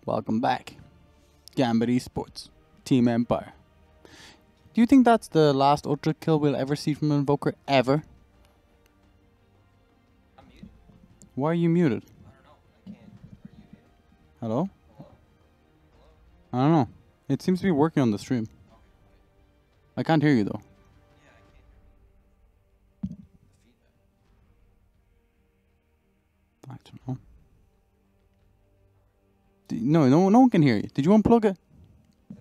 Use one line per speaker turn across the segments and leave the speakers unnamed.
Welcome back. Gambit Esports. Team Empire. Do you think that's the last ultra kill we'll ever see from an Invoker ever?
I'm muted.
Why are you muted?
I don't know. I can't. Are you muted?
Hello?
Hello?
I don't know. It seems to be working on the stream.
Okay.
I can't hear you though.
Yeah, I can't hear. The feedback.
I don't know. No one can hear you. Did you unplug it?
Yeah.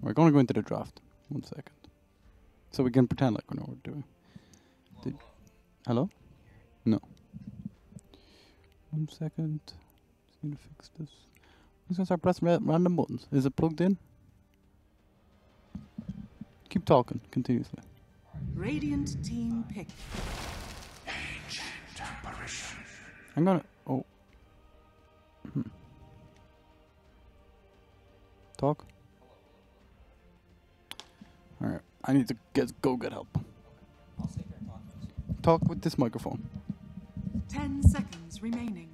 We're going to go into the draft. 1 second. So we can pretend like we know what we're doing. Hello? No. 1 second. Just need to fix this. I'm just going to start pressing random buttons. Is it plugged in? Keep talking continuously.
Radiant team pick.
I'm gonna. Oh. Talk. Alright. I need to go get help.
I'll sit here and talk first.
Talk with this microphone.
10 seconds remaining.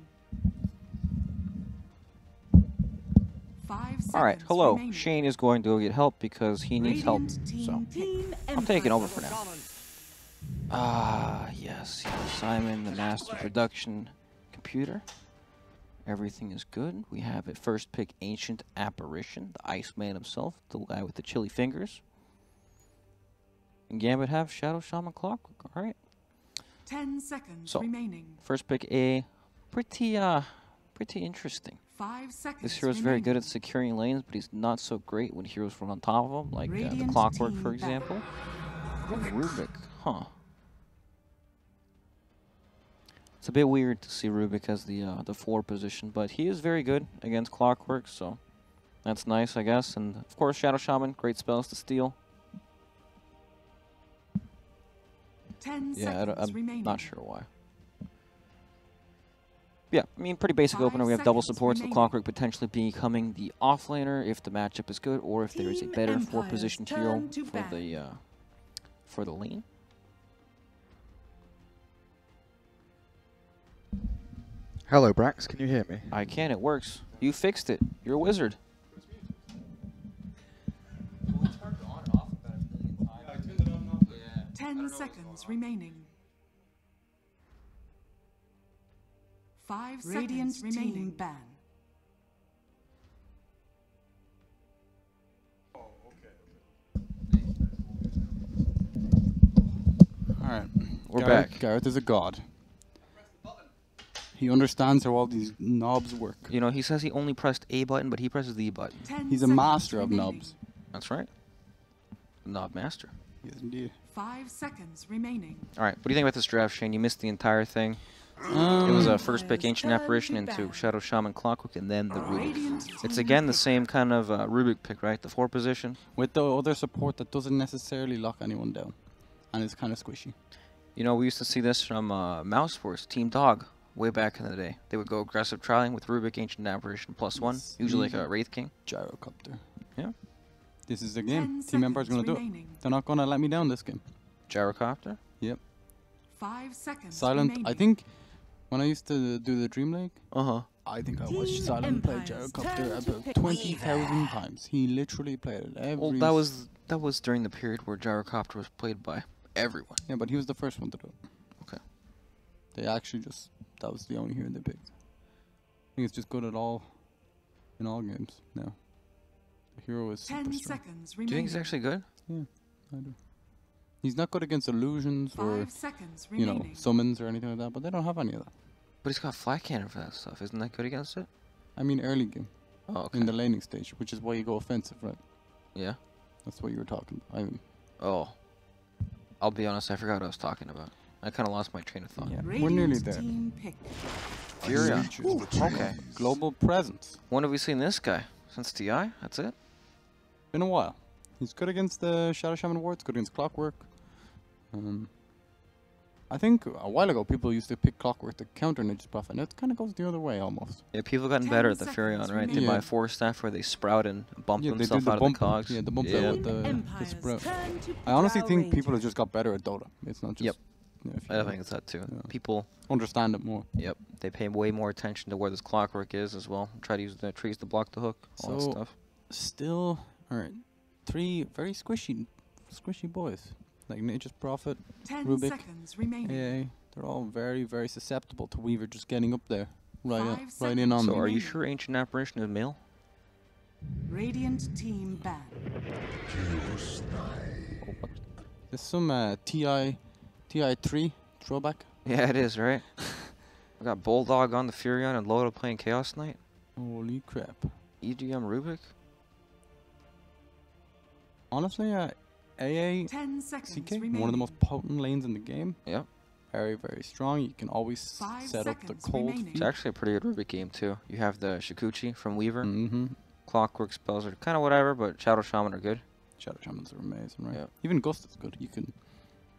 5 seconds.
Alright, hello.
remaining.
Shane is going to go get help because he needs help.
Radiant
So
team
I'm taking
Empire.
over for now. Yes. I'm in the master production computer. Everything is good. We have at first pick Ancient Apparition, the Iceman himself, the guy with the chilly fingers. And Gambit have Shadow Shaman Clockwork. Alright.
10 seconds
So,
remaining.
First pick A. Pretty interesting.
5 seconds.
This hero's very good at securing lanes, but he's not so great when heroes run on top of him, like the
Radiant
Clockwork,
team
for
back.
example. Rubik, huh? It's a bit weird to see Rubik as the 4 position, but he is very good against Clockwork, so that's nice, I guess. And of course, Shadow Shaman, great spells to steal.
10
Yeah,
seconds
I'm
remaining.
not sure why. Yeah, I mean, pretty basic
5
opener. We have double
seconds
supports, the
remaining.
Clockwork potentially becoming the offlaner if the matchup is good, or if there is a
Team
better
Empire's
4-position hero
turn to bat.
for the lane.
Hello, Brax. Can you hear me?
I can, it works. You fixed it. You're a wizard.
Well, it's hard to on and off about a million times. Yeah, I turned it on and off. Yeah.
10 seconds remaining. 5
Radiant
seconds remaining.
team ban.
Alright.
We're back.
Gareth is a god. He understands how all these knobs work.
You know, he says he only pressed A button, but he presses the E button.
10
He's a
seconds
master of
remaining.
knobs.
That's right. Knob master.
Yes, indeed.
5 seconds remaining.
All right, what do you think about this draft, Shane? You missed the entire thing. It was a first pick Ancient Apparition into Shadow Shaman Clockwork, and then the Rubik.
Radiant
It's
team
again the
pick.
same kind of Rubik pick, right? The 4 position.
With the other support that doesn't necessarily lock anyone down. And it's kind of squishy.
You know, we used to see this from Mouse Force, Team Dog, way back in the day. They would go aggressive trialing with Rubik, Ancient Apparition, +1,
Yes.
usually like a Wraith King.
Gyrocopter.
Yeah.
This is the
10
game. Team Empire's
seconds
going to do it.
remaining.
They're not going to let me down this game.
Gyrocopter.
Yep.
5 seconds
Silent.
remaining.
I think when I used to do the Dream Lake,
Uh-huh.
I think I
Team
watched Silent play
Empire's
Gyrocopter
turn to
about
pick
20,000 times. He literally played it every...
Well, that was during the period where Gyrocopter was played by everyone.
Yeah, but he was the first one to do it.
Okay.
They actually just... That was the only hero they picked. I think it's just good at all... In all games now. The hero is
10
super strong.
seconds
Do
remaining.
you think he's actually good?
Yeah, I do. He's not good against illusions
5
or,
seconds
you know,
remaining.
summons or anything like that, but they don't have any of that.
But he's got Flat Cannon for that stuff. Isn't that good against it?
I mean early game,
Oh, okay.
in the laning stage, which is why you go offensive, right?
Yeah.
That's what you were talking about. I mean,
Oh. I'll be honest, I forgot what I was talking about. I kind of lost my train of thought.
yeah,
Radiant
we're nearly there.
team pick.
Furia.
Okay. Global presence.
When have we seen this guy? Since TI? That's it?
Been a while. He's good against the Shadow Shaman wards, good against Clockwork. I think a while ago people used to pick Clockwork to counter Ninja buff, and it kind of goes the other way almost.
Yeah, people have gotten
10
better at the
seconds
Furion, right? They
remaining.
buy
Yeah.
4 staff where they sprout and bump
Yeah, they do
themselves
the
out of
bump.
the cogs.
Yeah, the bump
Yeah.
out with the
Empire's
sprout.
turn to
I honestly
Power
think people have
Rangers.
just got better at Dota. It's not just
Yep.
Yeah, if you
I
know.
think it's that too.
Yeah.
People,
Understand it more.
yep, they pay way more attention to where this clockwork is as well. Try to use the trees to block the hook, all that
So-
stuff.
Still, alright. 3 very squishy boys. Like Nature's Prophet,
10
Rubik,
seconds remaining.
AA. They're all very, very susceptible to Weaver just getting up there. Right,
5
right in on
seconds.
So
them.
are you
remaining.
sure Ancient Apparition is male?
Radiant team ban.
Oh, what?
There's some TI3 throwback.
Yeah, it is, right? I got Bulldog on the Furion and Loda playing Chaos Knight.
Holy crap.
EGM Rubik?
Honestly, AA
10 seconds
CK,
remaining.
one of the most potent lanes in the game.
Yep.
Very, very strong. You can always
5
set up the
seconds
cold
remaining.
It's actually a pretty good Rubik game, too. You have the Shikuchi from Weaver.
Mm-hmm.
Clockwork spells are kind of whatever, but Shadow Shaman are good.
Shadow Shamans are amazing, right?
Yeah.
Even Gust is good. You can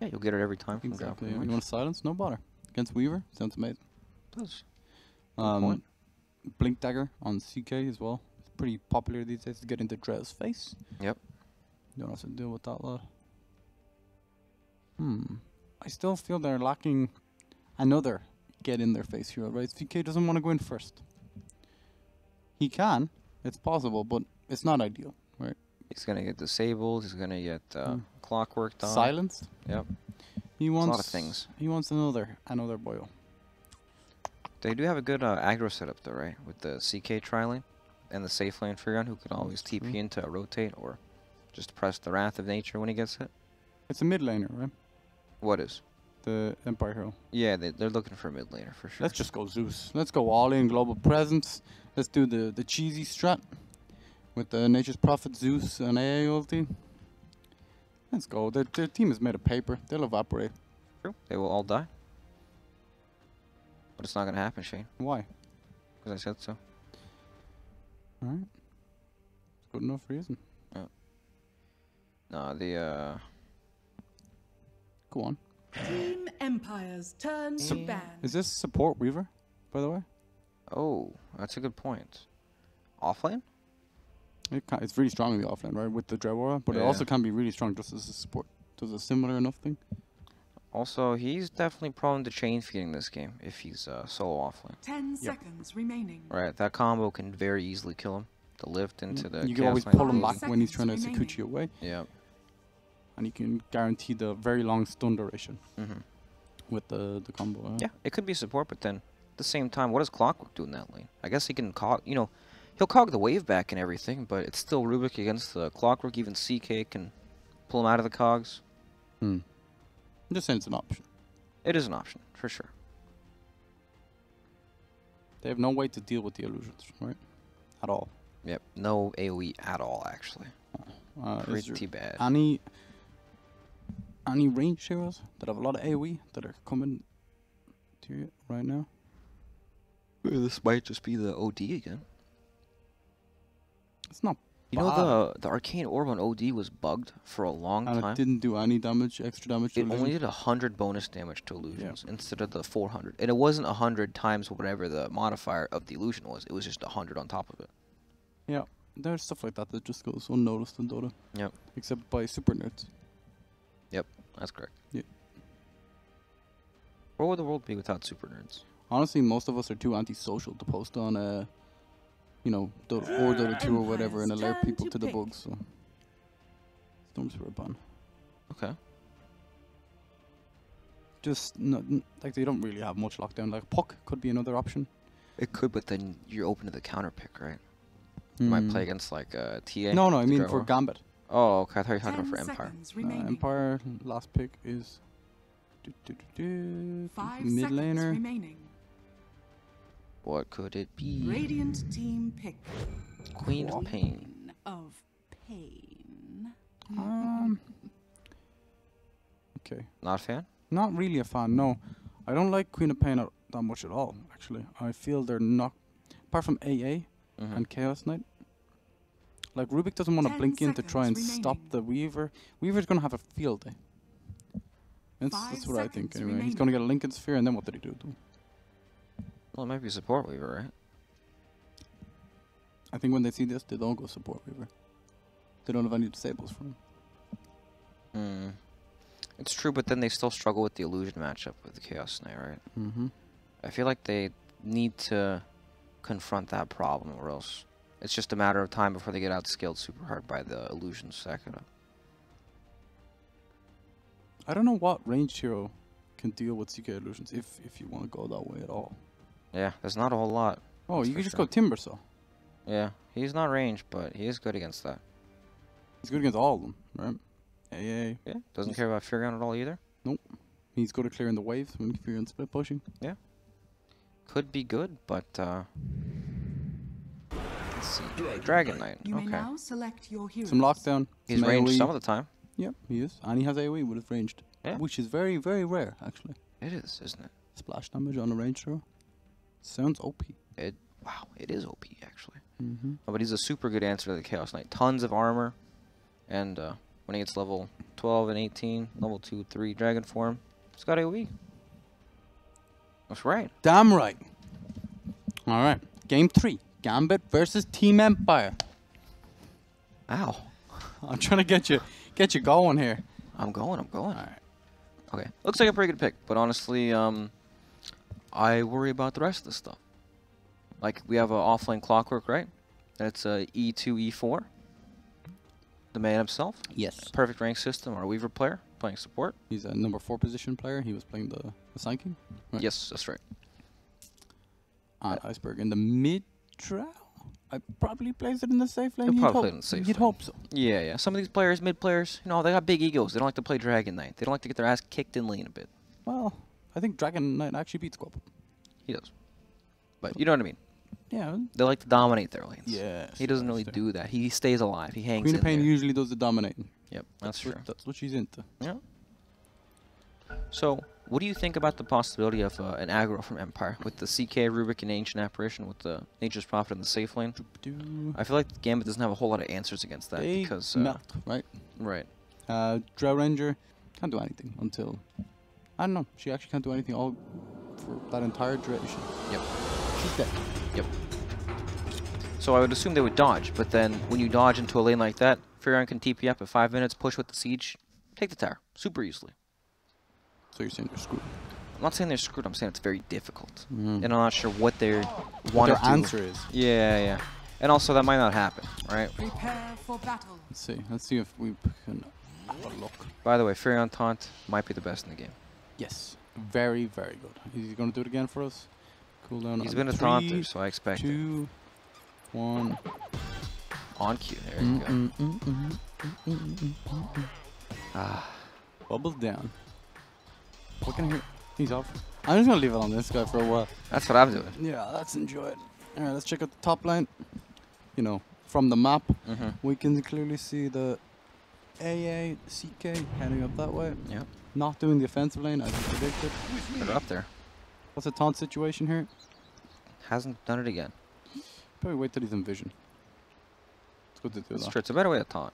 Yeah, you'll get it every time from
exactly.
Grapple.
You want to silence? No bother. Against Weaver, sounds amazing.
Does. point.
Blink Dagger on CK as well. It's pretty popular these days to get into Drew's face.
Yep.
You don't have to deal with that lot. I still feel they're lacking another get in their face hero, right? CK doesn't want to go in first. He can. It's possible, but it's not ideal, right?
He's going to get disabled. He's going to get Clockwork done.
Silenced.
Yep.
He wants
a lot of things.
He wants another boil.
They do have a good aggro setup, though, right? With the CK tri-lane and the safe lane Furion, who can always
That's
TP
true.
into a rotate or just press the Wrath of Nature when he gets hit.
It's a mid laner, right?
What is?
The Empire hero.
Yeah, they're looking for a mid laner for sure.
Let's just go Zeus. Let's go all in global presence. Let's do the cheesy strat with the Nature's Prophet Zeus and AA ulti. Let's go. Their team is made of paper. They'll evaporate.
True. They will all die. But it's not going to happen, Shane,
Why?
because I said so.
Alright. It's good enough reason.
No, the
Go on.
Team Empire's turn to
Yeah.
ban.
Is this support Weaver, by the way?
oh, that's a good point. Offlane?
It's really strong in the offlane, right? With the Drew aura, but it
Yeah.
also can be really strong just as a support. Does a similar enough thing?
Also, he's definitely prone to chain feeding this game if he's solo offlane.
10 seconds remaining.
Right, that combo can very easily kill him. The lift into the
You can
Chaos
always
Knight
pull him
ability.
back when he's trying to
Seconds
execute you away,
Yeah.
and you can guarantee the very long stun duration
Mm-hmm.
with the combo.
Yeah, it could be support, but then at the same time, what does Clockwork do in that lane? I guess he can cog, he'll cog the wave back and everything, but it's still Rubik against the Clockwork. Even CK can pull him out of the cogs.
I'm just saying it's an option.
It is an option, for sure.
They have no way to deal with the illusions, right? At all.
Yep, no AoE at all, actually.
Is there
Pretty bad.
any range heroes that have a lot of AoE that are coming to you right now?
This might just be the OD again.
It's not
You know the Arcane Orb on OD was bugged for a long
and
time?
it didn't do any damage, extra damage to
It only
illusions.
did 100 bonus damage to illusions instead of the 400. And it wasn't 100 times whatever the modifier of the illusion was. It was just 100 on top of it.
Yeah, there's stuff like that that just goes unnoticed in Dota.
Yep.
Except by super nerds.
That's correct.
Yeah.
What would the world be without super nerds?
Honestly, most of us are too antisocial to post on, Dota or Dota 2 or whatever and alert
Empire's
people
turn
to
to
the
pick.
bugs, so. Storms were ban.
Okay.
Just, like, they don't really have much lockdown. Like, Puck could be another option.
It could, but then you're open to the counter pick, right? You might play against like TA.
No, I
with
mean
Ro4.
for Gambit.
Oh, okay. I thought you were talking
10
about for Empire.
seconds remaining.
Empire, last pick is...
5
mid
seconds
laner.
remaining.
What could it be?
Radiant team pick.
Queen of Pain.
Queen of pain.
Okay.
Not a fan?
Not really a fan, no. I don't like Queen of Pain that much at all, actually. I feel they're not... Apart from AA
Mhm.
and Chaos Knight. Like, Rubik doesn't want to
10
blink in to try and
seconds
stop
remaining.
the Weaver. Weaver's going to have a field day. That's
5
what I think,
seconds
anyway. He's going to get a Lincoln Sphere, and then what did he do?
Well, it might be support Weaver, right?
I think when they see this, they don't go support Weaver. They don't have any disables for him.
It's true, but then they still struggle with the illusion matchup with the Chaos Knight, right?
Mm-hmm.
I feel like they need to confront that problem, or else it's just a matter of time before they get outskilled super hard by the illusion stacking up.
I don't know what ranged hero can deal with CK illusions if you want to go that way at all.
Yeah, there's not a whole lot.
Oh,
that's
you
for
can just
sure.
go Timbersaw.
Yeah, he's not ranged, but he is good against that.
He's good against all of them, right? AA.
Yeah, doesn't care about Furion at all either.
He's good at clearing the waves when Furion split pushing.
Could be good, but let's see. Dragon Knight.
You may
Okay.
now select your hero.
Some lockdown.
He's
some
ranged
AoE.
some of the time.
Yep, he is. And he has AoE with his ranged.
Yeah.
Which is very, very rare, actually.
It is, isn't it?
Splash damage on a ranged hero. Sounds OP.
Wow, it is OP actually.
Mm-hmm.
Oh, but he's a super good answer to the Chaos Knight. Tons of armor, and when he gets level 12 and 18, level 2, 3 dragon form, he's got AoE. That's right.
Damn right. All right. Game 3. Gambit versus Team Empire.
Ow.
I'm trying to get you going here.
I'm going.
All right.
Okay. Looks like a pretty good pick, but honestly, I worry about the rest of the stuff. Like, we have a offlane Clockwork, right? That's E2, E4. The man himself.
Yes.
Perfect rank system. Our Weaver player playing support.
He's a number 4 position player. He was playing the Psychic. Right.
Yes, that's right.
Iceberg in the mid draw. I probably plays it in the safe lane.
He'll
You'd
probably
hope,
play it in the safe
you'd
lane.
hope so.
Yeah, yeah. Some of these players, mid players, you know, they got big egos. They don't like to play Dragon Knight. They don't like to get their ass kicked in lane a bit.
Well, I think Dragon Knight actually beats Squabble.
He does. But you know what I mean.
Yeah.
They like to dominate their lanes.
Yes.
He doesn't really do that. He stays alive. He hangs
Queen
in
of Pain
there.
usually does the dominating.
Yep, that's true.
That's what she's into.
Yeah. So, what do you think about the possibility of an aggro from Empire with the CK, Rubik, and Ancient Apparition with the Nature's Prophet in the safe lane? I feel like Gambit doesn't have a whole lot of answers against that
They
because
melt, right?
right.
Drow Ranger can't do anything until I don't know. She actually can't do anything all for that entire duration.
Yep.
She's dead.
Yep. So I would assume they would dodge, but then when you dodge into a lane like that, Furion can TP up at 5 minutes, push with the siege, take the tower super easily.
So you're saying they're screwed?
I'm not saying they're screwed. I'm saying it's very difficult,
Mm.
and I'm not sure what they
What
want
their
to do.
answer is.
Yeah, yeah. And also that might not happen, right?
Prepare for battle.
Let's see if we can have a look.
By the way, Furion Taunt might be the best in the game.
Yes, very, very good. Is he going to do it again for us? Cool down.
He's
on
been a
3,
taunter, so I expect it.
2, 1.
On cue, there you go. Ah,
Bubbles down. What can I hear? He's off. I'm just gonna leave it on this guy for a while.
that's what I'm doing.
Yeah, let's enjoy it. Alright, let's check out the top line. You know, from the map, we can clearly see the AA, CK heading up that way.
Yep.
Not doing the offensive lane as you predicted.
They're up there.
What's the taunt situation here?
Hasn't done it again.
Probably wait till he's in vision. It's good to do
That's
that.
true. It's a better way to taunt.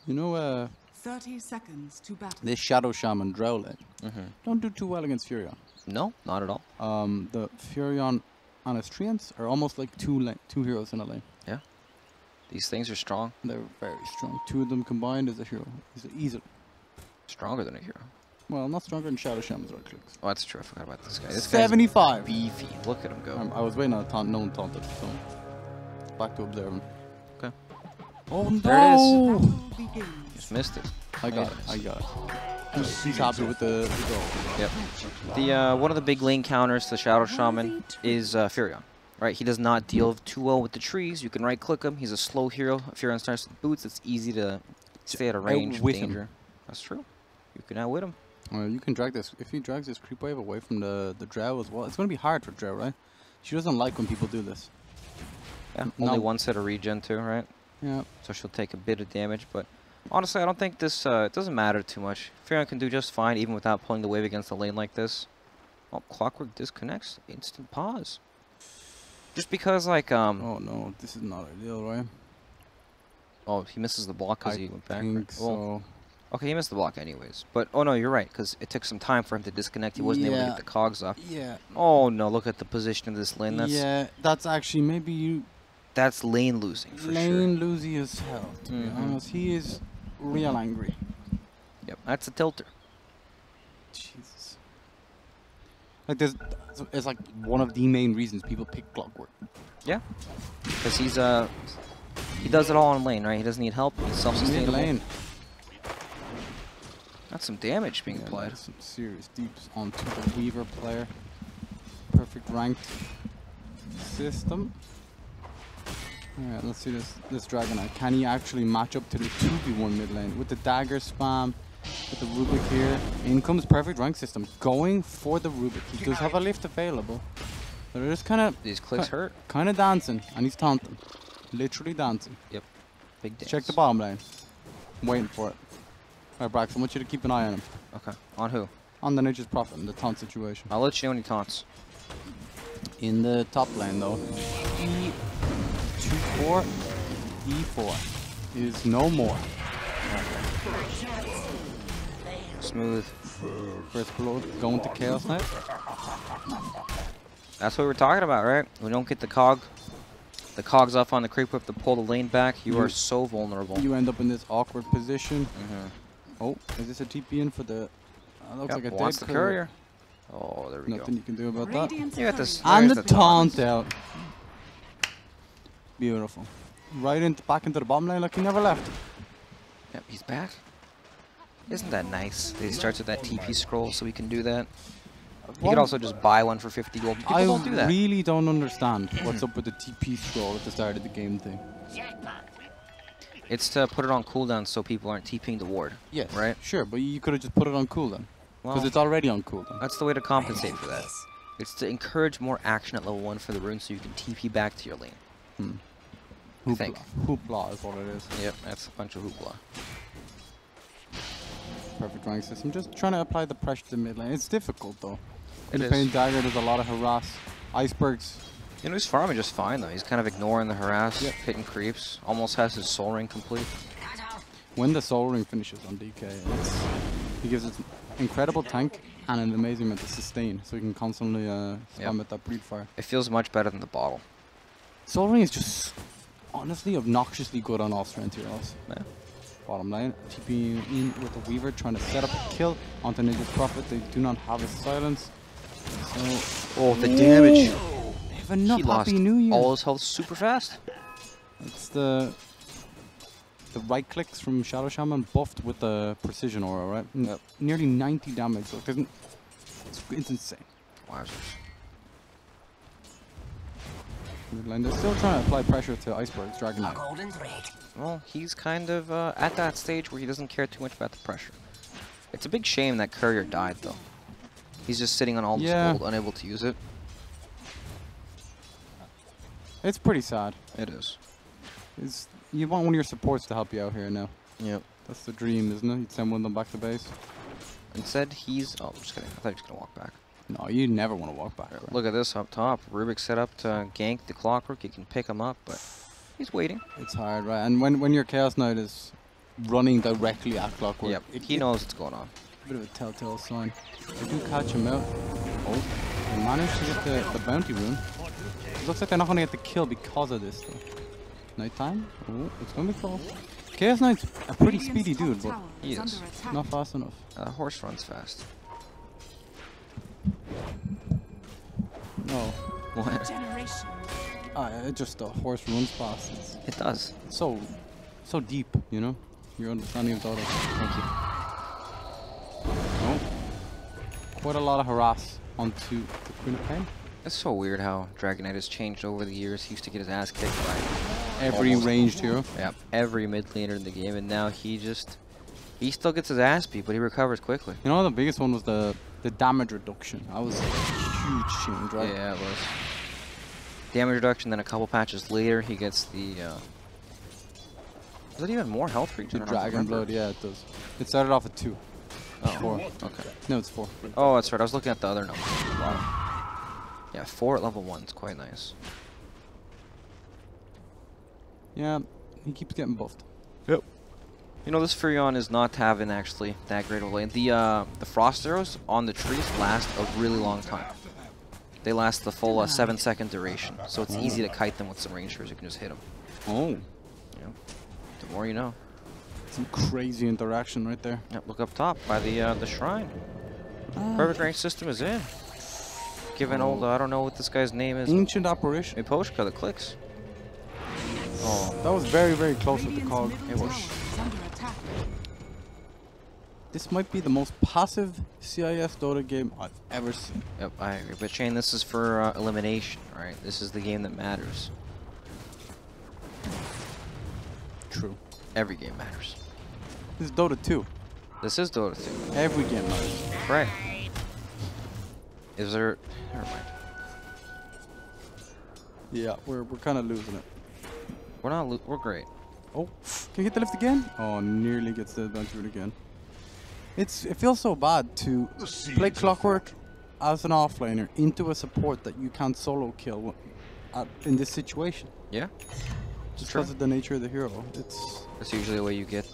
You know,
30 seconds to battle.
this Shadow Shaman Drow lane don't do too well against Furion.
No, not at all.
The Furion and his treants are almost like two heroes in a lane.
Yeah. These things are strong.
They're very strong. 2 of them combined is a hero. He's easily.
Stronger than a hero.
Well, not stronger than Shadow Shaman's right clicks.
Oh, that's true. I forgot about this guy. This
75.
guy's beefy. Look at him go.
I was waiting on a taunt, no one taunted, so back to observing.
Okay.
Oh no!
There it is.
Battle begins.
Just missed it.
I got it. I got it. He's happy with the goal.
Yep. The one of the big lane counters to Shadow Shaman is Furion. Right? He does not deal too well with the trees. You can right click him. He's a slow hero. If Furion starts with boots, it's easy to stay at a range of
outwit him.
danger. That's true. You can outwit him.
You can drag this. If he drags this creep wave away from the Drow as well, it's going to be hard for Drow, right? She doesn't like when people do this.
Yeah.
No.
Only one set of regen too, right?
Yeah.
So she'll take a bit of damage, but honestly, I don't think this it doesn't matter too much. Furion can do just fine even without pulling the wave against a lane like this. Oh, Clockwork disconnects. Instant pause. Just because, like,
Oh no, this is not ideal, right?
oh, he misses the block because
I
he went back.
think
right? Well,
so.
okay, he missed the block anyways. But, oh no, you're right, because it took some time for him to disconnect. He wasn't able to
Yeah.
get the cogs off.
Yeah.
Oh no, look at the position of this lane. That's
Yeah, that's actually maybe you.
that's lane losing for sure.
Lane losing as hell, to be
Mhm.
honest. He is real angry.
Yep, that's a tilter.
Jesus. Like this, it's like one of the main reasons people pick Clockwork.
Yeah, because he does it all in lane, right? He doesn't need help. He's self-sustainable.
Mid lane.
That's some damage being
Yeah,
applied.
that's some serious deeps onto the Weaver player. Perfect ranked system. Alright, let's see this Dragonite. Can he actually match up to the 2v1 mid lane with the dagger spam, with the Rubik here? In comes perfect rank system, going for the Rubik. He does have a lift available, but it is kind of
These clicks hurt.
kind of dancing, and he's taunting, literally dancing.
Yep, big dance.
Check the bottom lane. I'm waiting for it. Alright, Brax, I want you to keep an eye on him.
Okay, on who?
On the Nature's Prophet in the taunt situation.
I'll let you know when he taunts.
In the top lane though, E24, E4 is no more.
Smooth.
First blood going to Chaos Knight.
That's what we're talking about, right? We don't get the cogs off on the creep whip to pull the lane back. You are so vulnerable.
You end up in this awkward position.
Mm-hmm.
Oh, is this a TP in for the... looks like a
wants
dead
the courier. Oh, there we
Nothing
go.
you can do about that.
Radiant's
You got this.
courier.
And
There's
the taunt out. Beautiful. Right into back into the bottom lane like he never left.
Yep, he's back. Isn't that nice? He starts with that TP scroll, so we can do that. You could also just buy one for 50 gold. People
I
don't do that.
really don't understand what's up with the TP scroll at the start of the game thing.
It's to put it on cooldown so people aren't TPing the ward.
Yes,
Right?
sure, but you could have just put it on cooldown. Because
Well,
it's already on cooldown.
that's the way to compensate for that. It's to encourage more action at level 1 for the rune so you can TP back to your lane. I think.
Hoopla is what it is.
Yep, that's a bunch of hoopla.
Perfect rank system. Just trying to apply the pressure to mid lane. It's difficult though.
It
In
is.
Pain Dagger, there's a lot of harass. Icebergs.
You know, he's farming just fine, though. He's kind of ignoring the harass,
Yep.
hitting creeps. Almost has his soul ring complete.
When the Soul Ring finishes on DK, he gives it incredible tank and an amazing amount of sustain, so he can constantly spam at that breed fire.
It feels much better than the bottle.
Soul Ring is just honestly obnoxiously good on off strength heroes.
Yeah.
Bottom lane, TPing in with the Weaver, trying to set up a kill onto Ninja's Prophet. They do not have his silence. So,
Oh, the damage!
have enough
He lost
Happy New Year.
all his health super fast.
It's the right clicks from Shadow Shaman buffed with the precision aura, right?
Yep.
Nearly 90 damage. So it's insane.
Wow.
They're still trying to apply pressure to Iceberg's Dragonite.
Well, he's kind of at that stage where he doesn't care too much about the pressure. It's a big shame that Courier died, though. He's just sitting on all this
Yeah.
gold, unable to use it.
It's pretty sad.
It is.
You want one of your supports to help you out here now.
Yep.
That's the dream, isn't it? You'd send one of them back to base.
Instead, he's... Oh, I'm just kidding. I thought he was going to walk back.
No, you never want to walk back. Right?
Look at this up top. Rubik set up to gank the Clockwork. You can pick him up, but he's waiting.
It's hard, right? And when your Chaos Knight is running directly at Clockwork,
Yep. He knows what's going on.
A bit of a telltale sign. They do catch him out. Oh, they managed to get the bounty rune. It looks like they're not going to get the kill because of this, though. Nighttime? Oh, it's going to be close. Chaos Knight's a pretty
Radiant's
speedy
top
dude, but
tower
he is.
under attack.
not fast enough.
Horse runs fast.
No.
What?
Generation.
It just the horse runs fast. It's
It does.
so deep, you know? Your understanding of Dota.
Thank you.
Oh. Quite a lot of harass onto the Queen of Pain.
It's so weird how Dragonite has changed over the years. He used to get his ass kicked by
Every
almost
ranged hero.
every mid laner in the game, and now he still gets his ass beat, but he recovers quickly.
You know, the biggest one was the damage reduction. That was a huge change, right?
Yeah, it was. Damage reduction, then a couple patches later, he gets the... Is it even more health regen?
The
I don't
Dragon
remember.
Blood, yeah, it does. It started off at 2.
Oh,
4.
okay.
No, it's 4.
Oh, that's right. I was looking at the other number. Wow. Yeah, 4 at level 1 is quite nice.
Yeah, he keeps getting buffed.
Yep. You know, this Furion is not having actually that great of a lane. The frost arrows on the trees last a really long time. They last the full 7-second duration, so it's easy to kite them with some rangers. You can just hit them.
Oh.
You know, the more you know.
Some crazy interaction right there.
Yep, look up top by the shrine. Perfect rank system is in. Given old, I don't know what this guy's name is.
Ancient apparition.
Hey, Poshka, the clicks. Oh,
That was very, very close with the cog.
it was.
Is under attack.
This might be the most passive CIS Dota game I've ever seen.
Yep, I agree. But Shane, this is for elimination, right? This is the game that matters.
True.
Every game matters.
This is Dota 2.
This is Dota 2.
Every game matters.
Right. Is there... Never mind.
Yeah, we're kind of losing it.
We're not... We're great.
Oh, can you hit the lift again? Oh, nearly gets the advantage route again. It feels so bad to play Clockwork as an offlaner into a support that you can't solo kill in this situation.
Yeah.
Just
True.
because of the nature of the hero.
That's usually the way you get...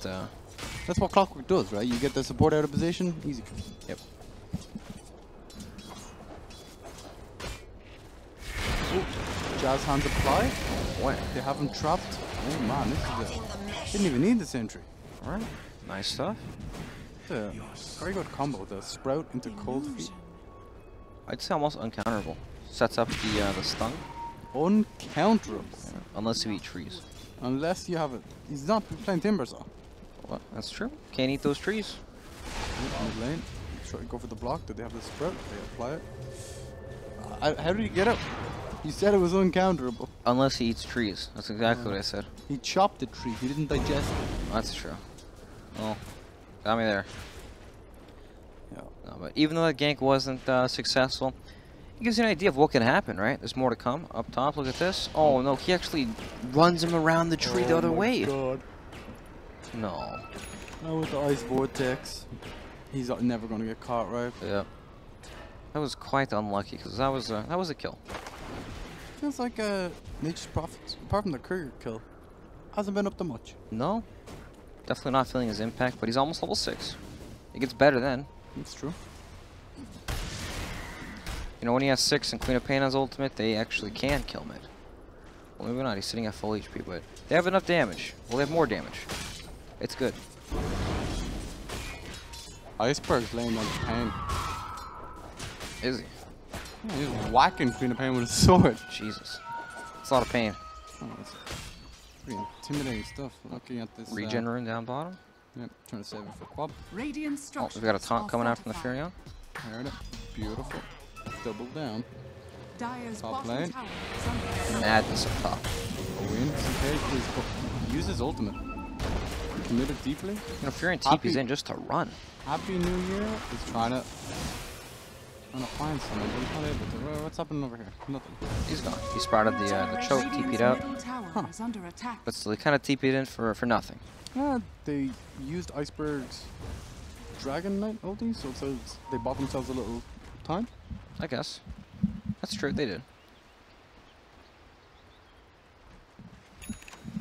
That's what Clockwork does, right? You get the support out of position, easy.
Yep.
Ooh, Jazz hands apply.
What?
They have him trapped. Oh man, this is didn't even need the sentry.
Alright. Nice stuff.
It's a very good combo. The sprout into cold feet.
I'd say almost uncounterable. Sets up the stun.
Uncounterable.
Yeah, unless you eat trees.
Unless you have it. He's not playing Timbersaw.
Well, that's true. Can't eat those trees.
Mid lane. Try to go for the block. Did they have the sprout? They apply it. How did he get up? You said it was uncounterable.
Unless he eats trees. That's exactly what I said.
He chopped the tree. He didn't digest it.
That's true. Oh, got me there.
Yeah.
No, but even though that gank wasn't successful, it gives you an idea of what can happen, right? There's more to come. Up top, look at this. Oh no, he actually runs him around the tree the other way.
God.
No.
Now with the ice vortex, he's never gonna get caught, right?
Yeah. That was quite unlucky because that was a kill.
Feels like Nature's Prophets, apart from the Courier kill, hasn't been up to much.
No. Definitely not feeling his impact, but he's almost level 6. It gets better then.
That's true.
You know, when he has 6 and Queen of Pain has ultimate, they actually can kill mid. Well, maybe not. He's sitting at full HP, but they have enough damage. Well, they have more damage. It's good.
Iceberg's laying on the pain.
Is he?
Yeah, he's whacking Queen of Pain with a sword.
Jesus. It's a lot of pain.
Oh, that's pretty intimidating stuff. Looking at this.
Regenerate down bottom.
Yep, trying to save it for Quab.
Radiant
Oh,
structures
we've got a taunt
are
coming out from the
fortified.
Furion.
Heard it. Beautiful. Double down.
Dire's
Top
bottom
lane.
tower is under attack.
Madness up top.
A win. Okay, uses ultimate. Committed deeply.
You know, Furion
Happy-
TP's in just to run.
Happy New Year is trying to find someone, but he's not able to. What's happening over here? Nothing.
He's gone. He spotted the choke,
Radiant's
TP'd out.
middle tower
Huh.
is under attack.
But still, he kind of TP'd in for nothing.
They used Iceberg's Dragon Knight ulti, so it says they bought themselves a little time.
I guess. That's true, they did.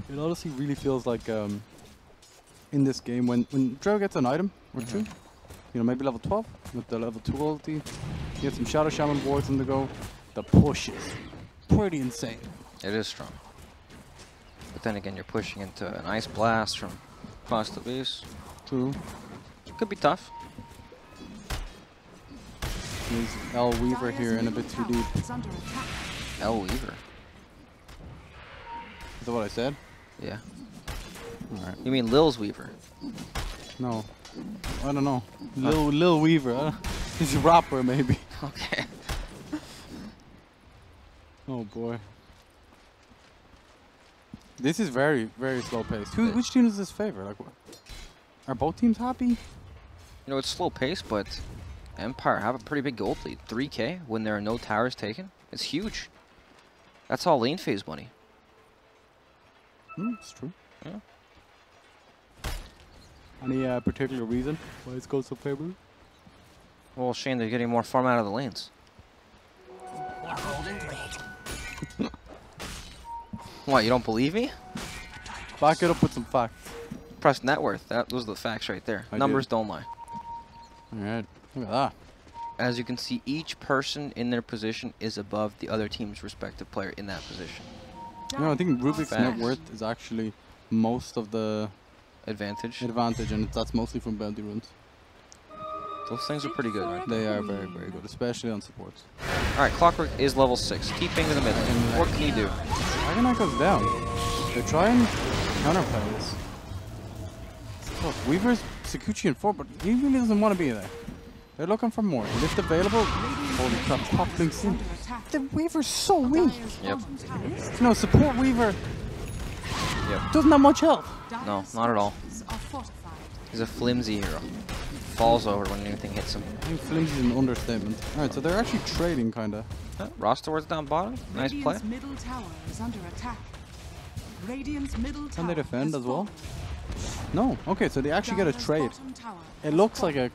It honestly really feels like in this game when Dro gets an item or two, you know, maybe level 12 with the level 2 ulti, you get some Shadow Shaman boards on the go, the push is pretty insane.
It is strong. But then again, you're pushing into an Ice Blast from across the base.
True.
Could be tough.
There's L Weaver
Dire's
here and a
middle
bit too
tower
deep.
is under attack.
L Weaver.
Is that what I said?
Yeah.
Alright.
You mean Lil's Weaver?
No. I don't know. Lil Weaver. He's a rapper maybe.
Okay.
Oh boy. This is very, very slow paced. Which team does this favor? Like, are both teams happy?
You know, it's slow paced, but Empire have a pretty big gold lead. 3K when there are no towers taken. It's huge. That's all lane phase money.
It's true.
Yeah.
Any particular reason why it's called so favorable?
Well, Shane, they're getting more farm out of the lanes. What, you don't believe me?
Back it up with some facts.
Press net worth. Those are the facts right there.
I
Numbers
did.
don't lie.
Alright, look at that.
As you can see, each person in their position is above the other team's respective player in that position.
You know, I think Rubik's net
Facts.
worth is actually most of the
advantage.
advantage, and that's mostly from bounty runes.
Those things are pretty good.
They are very, very good, especially on supports.
Alright, Clockwork is level 6. Keeping in the middle. What can he do?
Dragon Knight goes down. They're trying counterplay this. Look, Weaver's Sakuchi in 4, but he really doesn't want to be there. They're looking for more. Lift available. Holy crap, top links in. The Weaver's so weak.
Yep.
No, support Weaver
Yep.
doesn't have much health.
No, not at all. He's a flimsy hero. Falls over when anything hits him.
I think flimsy is an understatement. Alright, so they're actually trading, kinda.
Ross towards down bottom. Nice play.
Radiant's middle tower is under attack. Radiant's middle tower.
Can they defend
has
as well?
fallen.
No. Okay, so they actually get a
Dire's
trade.
bottom tower
It
has
looks like
fallen.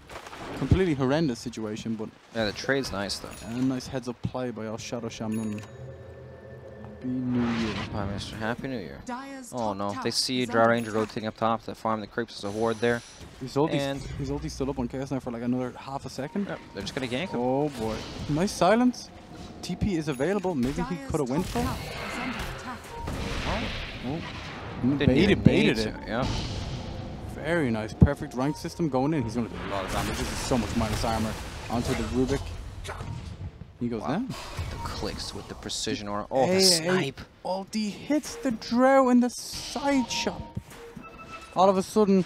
a completely horrendous situation, but
Yeah, the trade's nice though.
a nice heads-up play by our Shadow Shaman. Happy New Year.
Bye, Mister. Happy New Year.
Dire's
Oh
top
no,
tower
they see
is
Drow
under
Ranger
attack.
rotating up top. They farm the creeps as a ward there.
His
And-
ulti's still up on Chaos now for like another half a second.
Yep, they're just gonna gank him.
Oh boy. Nice silence. TP is available. Maybe he
Dire's
could have went
top
for it.
tower is under attack.
Oh.
Didn't even
Baited
need
it.
to, yeah.
Very nice. Perfect rank system going in. He's going to do a lot of damage. This is so much minus armor onto the Rubik. He goes down.
The clicks with the precision aura. Oh, the
Hey,
snipe.
Ulti hits the Drow in the side shot. All of a sudden,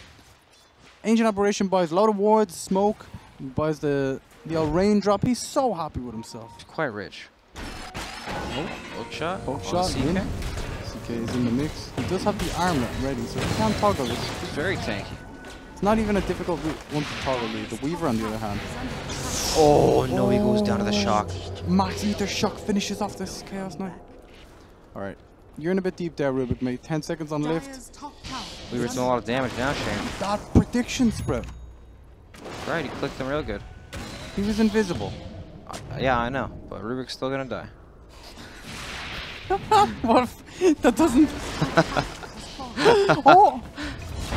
Ancient Aberration buys a lot of wards, smoke, buys the old raindrop. He's so happy with himself.
He's quite rich. Oh, hook shot.
Poke
Oh,
shot,
CK.
in. CK is in the mix. He does have the armlet ready, so he can't toggle it.
He's very tanky.
It's not even a difficult one to toggle. The Weaver, on the other hand.
Oh, no, he goes down to the shock.
Max Ether Shock finishes off this Chaos Knight. Alright. You're in a bit deep there, Rubik, mate. 10 seconds on lift.
Dire's top tower
We were
is
doing a lot of damage now, Shane.
That prediction spread.
Right, he clicked him real good.
He was invisible.
Yeah, I know, but Rubik's still gonna die.
What if that doesn't... Oh!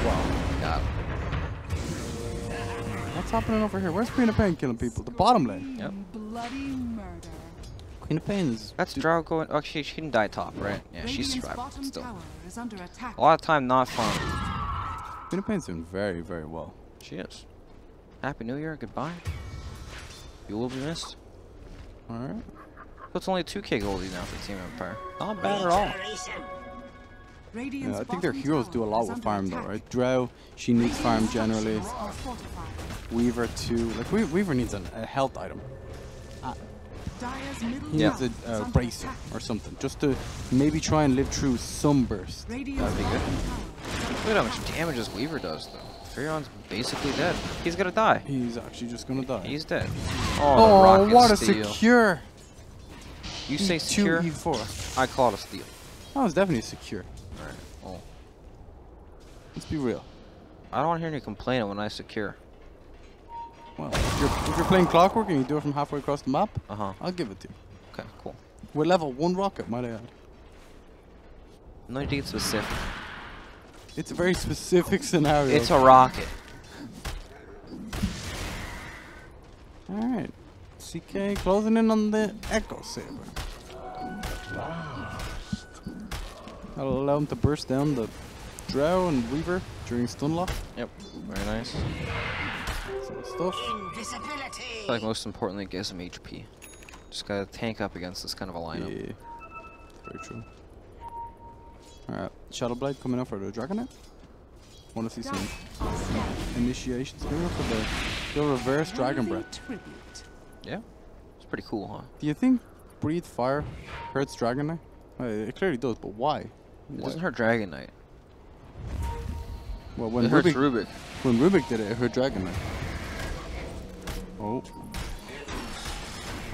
Wow. Got him.
What's happening over here? Where's Queen of Pain killing people? The bottom lane.
Yep.
bloody murder.
Queen of Pain is...
That's Drow going. Oh, she didn't die top, right? Yeah, she
Radiant's
survived.
bottom
Still.
tower is under attack.
A lot of time not farmed.
Queen of Pain's doing very, very well.
She is. Happy New Year. Goodbye. You will be missed.
Alright.
So it's only 2k goldie now for Team Empire. Not bad at all.
Radiant's
Yeah, I think their
bottom
heroes
tower
do a lot
is
with
under
farm though,
attack.
right? Drow, she needs farm generally.
Structures are fortified.
Weaver too. Like, Weaver needs a health item.
Dire's middle
He
Yeah.
tower
needs
is
a
under
bracer
attack.
or something. Just to maybe try and live through some burst.
Radiant's
That'd be good.
bottom tower is under
Look at how much damage this Weaver does, though. Furion's basically dead. He's gonna die.
He's actually just gonna die.
He's dead.
Oh,
the rocket
what a
steal.
secure!
You say
E2,
secure?
E4.
I call it a steal.
That was definitely secure.
Alright. Oh.
Let's be real.
I don't want to hear any complaining when I secure.
Well, if you're playing Clockwork and you do it from halfway across the map,
Uh-huh.
I'll give it to you.
Okay, cool.
We're level 1 rocket, might I add.
No need to get specific.
It's a very specific scenario.
It's a rocket.
Alright. CK closing in on the Echo Saber. That'll allow him to burst down the Drow and Weaver during stun lock.
Yep. Very nice.
Some stuff.
I feel like most importantly, it gives him HP. Just gotta tank up against this kind of a lineup.
Yeah. Very true. Alright. Shadowblade coming out for the Dragon Knight. Wanna see some initiations coming up for the reverse Dragon Breath.
tribute.
Yeah. It's pretty cool, huh?
Do you think Breathe Fire hurts Dragon Knight? It clearly does, but why?
It doesn't hurt Dragon Knight.
Well, when
It hurts
Rubik,
Rubik.
when Rubik did it, it hurt Dragon Knight. Oh.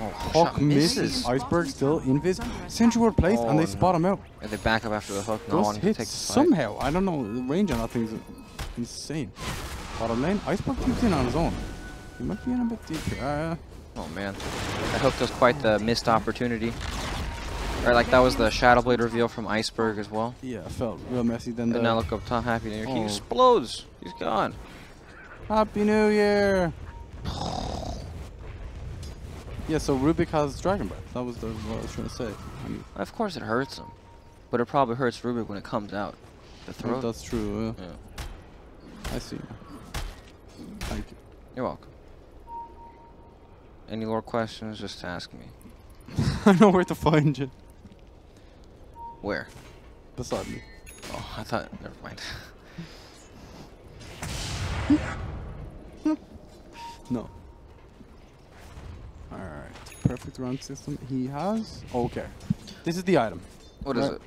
Oh,
Hawk
shot
misses. Iceberg still invis. Sentry ward placed and they
Oh,
spot him out.
And they back up after the hook. No
Ghost
one can take the
hits
fight.
somehow. I don't know. The range on that thing's insane. Bottom lane. Iceberg keeps in on his own. He might be in a bit deep here.
Oh man, that hook was quite the missed opportunity. Or like that was the Shadowblade reveal from Iceberg as well.
Yeah, it felt real messy. Then
And
the
now look up top, Happy New Year. He
Oh.
explodes. He's gone.
Happy New Year. Yeah, so Rubik has Dragon Breath. That was what I was trying to say. I mean,
Of course it hurts him, but it probably hurts Rubik when it comes out. The
I think
throat.
that's true.
Yeah.
I see now. Thank you.
You're welcome. Any more questions, just ask me.
I know where to find you.
Where?
Beside me.
Oh, I thought, never mind.
No. Alright. Perfect round system. He has. Okay. This is the item.
What is it?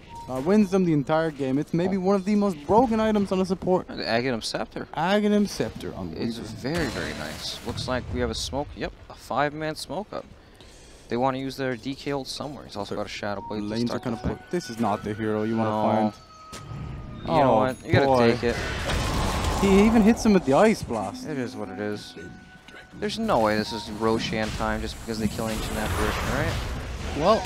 Wins them the entire game. It's maybe one of the most broken items on a support.
The Aghanim Scepter.
Aghanim Scepter on
It's
Weaver.
very, very nice. Looks like we have a smoke. Yep, a 5-man smoke up. They want to use their DK ult somewhere. He's also got a Shadow Blade.
Lanes are kind of put. This is not the hero you want to
No.
find.
You know what? You gotta take it.
He even hits him with the Ice Blast.
It is what it is. There's no way this is Roshan time just because they kill Ancient Apparition, right?
Well,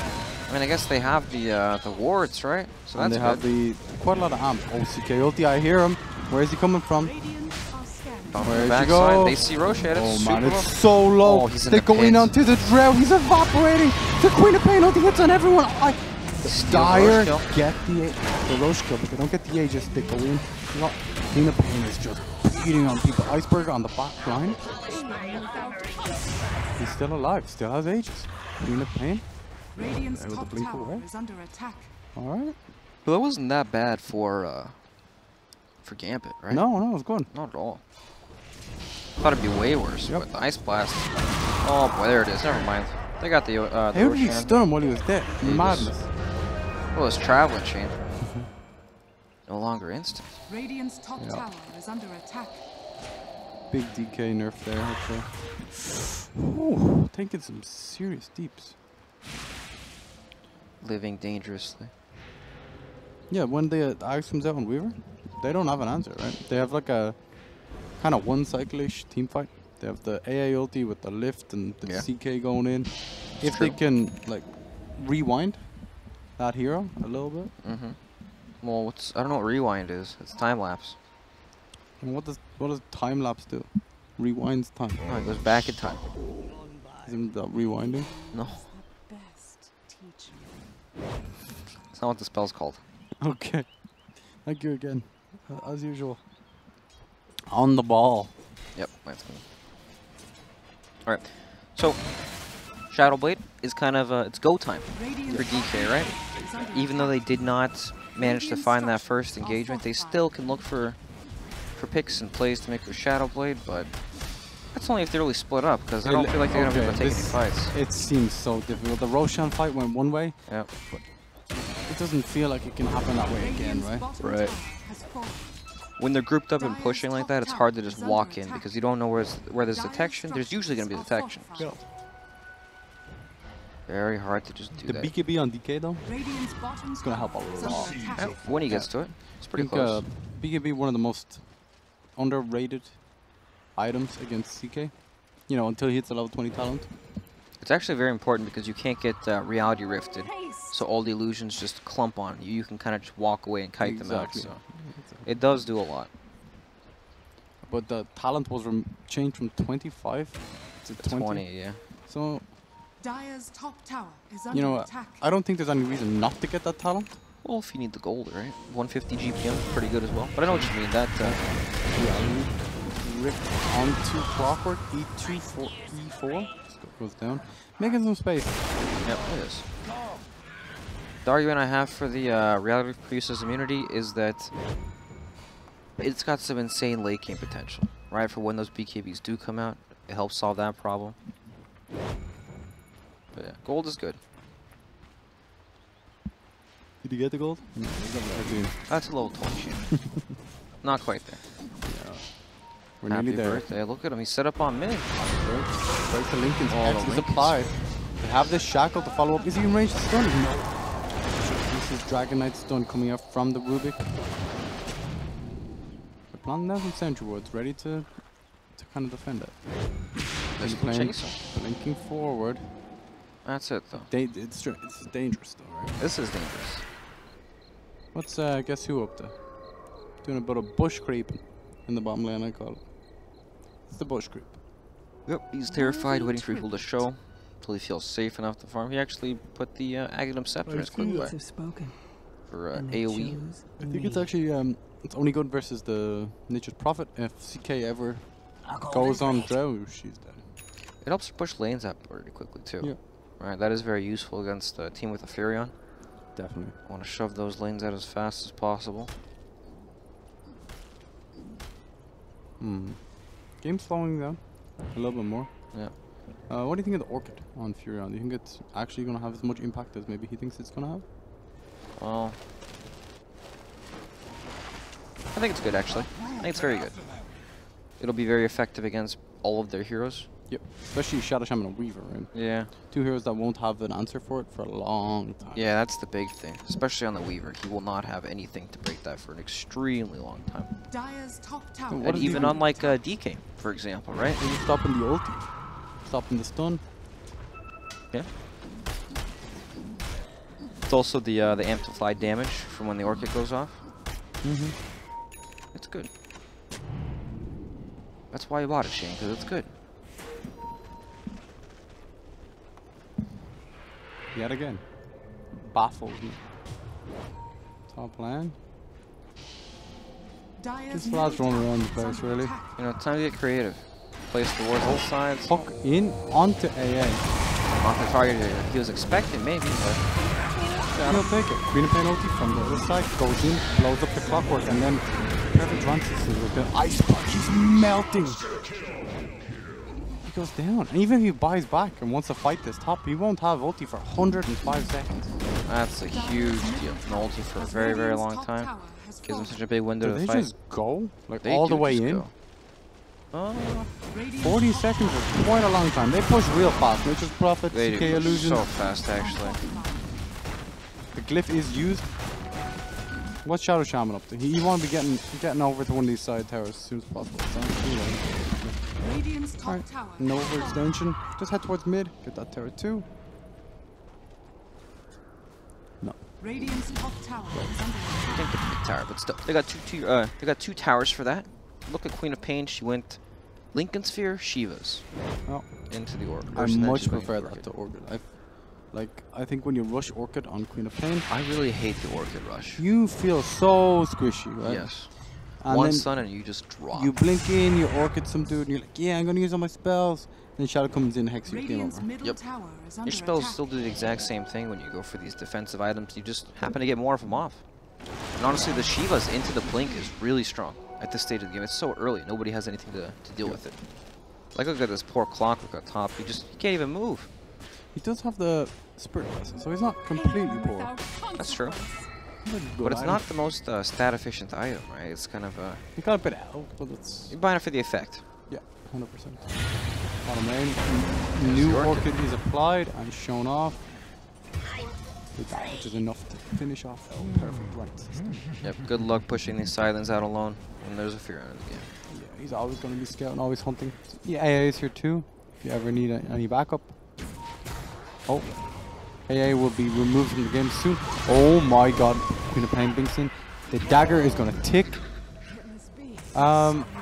I mean, I guess they have the wards, right? So
and
that's
they have
good.
quite a lot of amp. OCK ulti, I hear him. Where is he coming from?
Radiant are scanning.
Down
Where'd
the
you
backside,
go?
they see Roshan.
Oh
It's
man,
super
it's
low.
so low.
Oh, he's in
They're
the
going
pit.
onto the drought. He's evaporating. The Queen of Pain ulti hits on everyone.
Steal
Dire
Roche kill.
get the Roche kill, but they don't get the Aegis. They go in. Queen of Pain is just beating on people. Iceberg on the back line. He's still alive. Still has Aegis. Queen of Pain.
Radiant's
There with the
top
blink
tower
away.
is under attack.
All right.
But that wasn't that bad for Gambit, right?
No, no, it's good.
Not at all. Thought it'd be way worse,
Yep.
but the Ice Blast. Oh boy, there it is. Never mind. They got the
How did he
Roshan.
stun him while he was dead?
He was-
Madness.
Well, it's traveling chain. No longer instant.
Radiant's top
Yeah.
tower is under attack.
Big DK nerf there, actually. Ooh, taking some serious deeps.
Living dangerously.
Yeah, when the Axe comes out on Weaver, they don't have an answer, right? They have like a kind of one cycle-ish team fight. They have the AA ulti with the lift and the
Yeah.
CK going in. If
true.
they can like rewind that hero a little bit.
Mm-hmm. Well, I don't know what rewind is. It's time lapse.
And what does time lapse do? Rewinds time.
Oh, it goes back in time.
Isn't that rewinding?
No,
Best teacher.
it's not what the spell's called.
Okay. Thank you again, as usual. On the ball.
Yep, that's good. All right, so Shadow Blade is kind of it's go time
Radiant
for DK, right?
is under
Even though they
attack.
did not manage to find that first engagement, they still can look for picks and plays to make their Shadow Blade, but that's only if they really split up, because I don't feel like they're going to be able to take any fights.
It seems so difficult. The Roshan fight went one way.
Yep.
It doesn't feel like it can happen that way again,
Radiant's
right?
bottom
Right.
tower has fallen.
When they're grouped up and pushing like that, it's hard to just walk in, because you don't know where there's detection. There's usually going to be detection. So very hard to just do
The
that.
BKB on DK though,
Radiant's bottom
it's gonna help a
tower is
lot.
under attack.
Yep, when he gets to it, it's
I
pretty
think
close.
BKB one of the most underrated items against CK. You know, until he hits a level 20 talent.
It's actually very important because you can't get reality rifted, so all the illusions just clump on you. You can kind of just walk away and kite them out.
Exactly.
So it does do a lot.
But the talent was changed from 25 to 20.
20, yeah.
So,
Dire's top tower is under
you know what?
attack.
I don't think there's any reason not to get that talent.
Well, if you need the gold, right? 150 GPM is pretty good as well. But I know what you mean. That
Yeah, rip onto Clockwork, E2 for E4. Just goes down. Making some space.
yep, it is. The argument I have for the reality producer's immunity is that it's got some insane late game potential, right? For when those BKBs do come out, it helps solve that problem. But yeah, gold is good.
Did you get the gold? No,
That's a level 20. Not quite there.
yeah. We're
Happy
nearly there.
birthday. Look at him. He's set up on mid.
Break the Lincoln's
Oh,
X
the
is
Lincoln's.
applied. They have this shackle to follow up. Is he in range to stun? No. This is Dragon Knight stun coming up from the Rubik. They're planting down some Sentry Wards, ready to kind of defend it.
There's
They're
some chasing.
blinking forward.
That's it, though.
It's dangerous though, right?
This is dangerous.
What's guess who up there? Doing a bit of bush creep in the bottom lane, I call it. It's the bush creep.
Yep, he's terrified, waiting for people to show until he feels safe enough to farm. He actually put the Aghanim Scepter in his quick play
have spoken.
for AoE.
I think it's actually It's only good versus the Nature's Prophet. If CK ever goes on Drow, she's dead.
It helps her push lanes up pretty quickly too.
Yeah.
Right, that is very useful against a team with a Furion.
Definitely.
Want to shove those lanes out as fast as possible.
Game's slowing down a little bit more.
Yeah.
What do you think of the Orchid on Furion? Do you think it's actually going to have as much impact as maybe he thinks it's going to have?
Well, I think it's good actually. I think it's very good. It'll be very effective against all of their heroes.
Yep. Especially Shadow Shaman and Weaver, right?
Yeah.
Two heroes that won't have an answer for it for a long time.
Yeah, that's the big thing. Especially on the Weaver. He will not have anything to break that for an extremely long time.
Dire's top tower.
What
And
is he
even
doing?
on like DK, for example, right?
He's stopping the ulti. Stopping the stun.
Yeah. It's also the amplified damage from when the Orchid goes off. It's good. That's why you bought it, Shane, because it's good.
Yet again. Baffles me. Top lane.
Dire's
Just lads
middle
run
tower
around the
is
place,
under
really.
attack.
You know, time to get creative. Place the wards on sides.
Hook in onto AA.
Not the target he was expecting, maybe, but
He'll take it. Queen of Pain ulti from the other side. Goes in, blows up the clockwork, and then perfect Rancis with the ice block. He's melting. He goes down. And even if he buys back and wants to fight this top, he won't have ulti for 105 seconds.
that's a huge deal. No ulti for a very, very long
Top
time.
tower has
Gives him
fallen.
such a big window
Did
to
they
fight.
just go? Like
They
all the
do
way
just
in?
go. Oh,
Radiant's
40 seconds is quite a long time. They push real fast. Nature's Prophet,
they
CK
do push
Illusion.
so fast, actually.
The glyph is used. What's Shadow Shaman up to? He want to be getting over to one of these side towers as soon as possible. Sounds too late.
Radiant's top
Alright,
tower.
no overextension. Just head towards mid. Get that tower too. No.
Radiant's top tower is under attack.
Can't get the big tower, but still, they got two towers for that. Look at Queen of Pain. She went Lincoln Sphere, Shiva's
Oh,
into the Orchid.
I much prefer that to Orchid. I think when you rush Orchid on Queen of Pain,
I really hate the Orchid rush.
you feel so squishy, right?
Yes.
And
One
then
stun and you just drop.
you blink in, you Orchid some dude, and you're like, yeah, I'm gonna use all my spells. Then Shadow comes in, hex you, game
Radiant's
over.
middle
Yep.
tower is under
Your spells
attack.
still do the exact same thing when you go for these defensive items. You just happen to get more of them off. And honestly, the Shiva's into the blink is really strong at this stage of the game. It's so early. Nobody has anything to deal with it. Like, look at this poor clockwork up top. You can't even move.
He does have the Spirit Vessel, so he's not completely poor.
Without
That's true.
He's a good
But it's
item.
not the most stat efficient item, right? It's kind of
He got a bit of help, but it's
you're buying it for the effect.
yeah, 100%. Bottom lane, new
Orchid.
Orchid is applied and shown off. The damage is enough to finish off a perfect rank system.
Yep. Good luck pushing these silence out alone when there's a fear in the game.
Yeah, he's always going to be scouting, always hunting. Yeah, AA is here too, if you ever need any backup. Oh, AA will be removed from the game soon. Oh my god, Queen of Pain blinks in. The dagger is going to tick.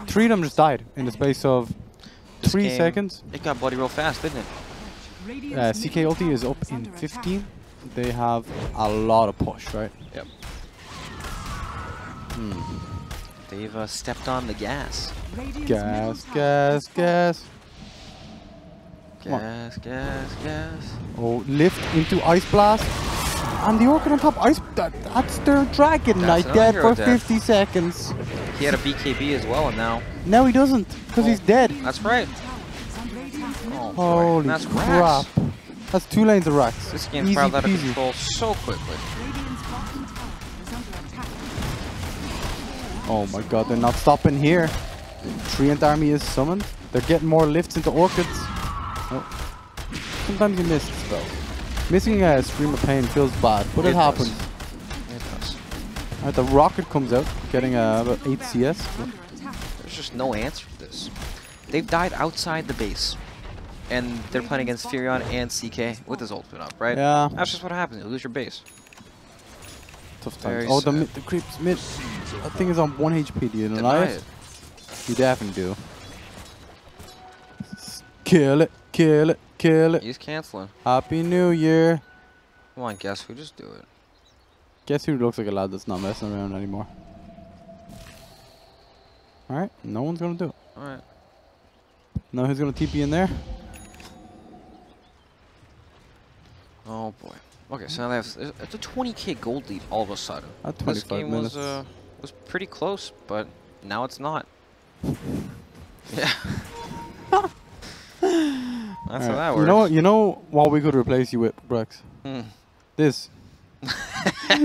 Three of them just died in the space of
This
3
game,
seconds.
It got bloody real fast, didn't it?
Radiant's
CK
middle
ulti
tower
is up in
under attack.
15. They have a lot of push, right?
Yep. They've stepped on the gas.
Radiant's
Gas,
middle tower
gas,
has fallen.
gas. Come on.
Gas, gas, gas.
Oh, lift into Ice Blast. And the Orchid on top. That's their Dragon
That's
Knight
another
dead
hero
for
dead.
50 seconds.
He had a BKB as well, and now.
No, he doesn't, because he's dead.
That's right.
Radiant's middle
Oh,
Holy
boy. That's
crap.
Rax.
That's 2 lanes of Rax.
This game
Easy
spiraled out of
peasy.
control so quickly.
Radiant's bottom tower is under attack.
Oh my god, they're not stopping here. Treant army is summoned. They're getting more lifts into Orchids. Oh. Sometimes you miss the spell. Missing a Scream of Pain feels bad, but it happens.
It does.
Alright, the Rocket comes out, getting about 8 CS.
Under attack.
There's just no answer to this. They've died outside the base. And they're playing against Furion and CK with his ultimate up, right?
Yeah.
That's just what happens. You lose your base.
Tough
Very
times. Oh,
sad.
the creeps mid. That thing is on 1 HP. Do you deny
Deny
it?
it.
You definitely do. Kill it, kill it, kill it.
He's canceling.
Happy New Year.
Come on, guess who? Just do it.
Guess who looks like a lad that's not messing around anymore? Alright, no one's gonna do it.
Alright.
Now who's gonna TP in there?
Oh boy. Okay, so now they have it's a 20k gold lead all of a sudden.
At
This
25
game
minutes.
was pretty close, but now it's not. Yeah. That's how that works.
You know what we could replace you with, Brex?
Hmm.
This.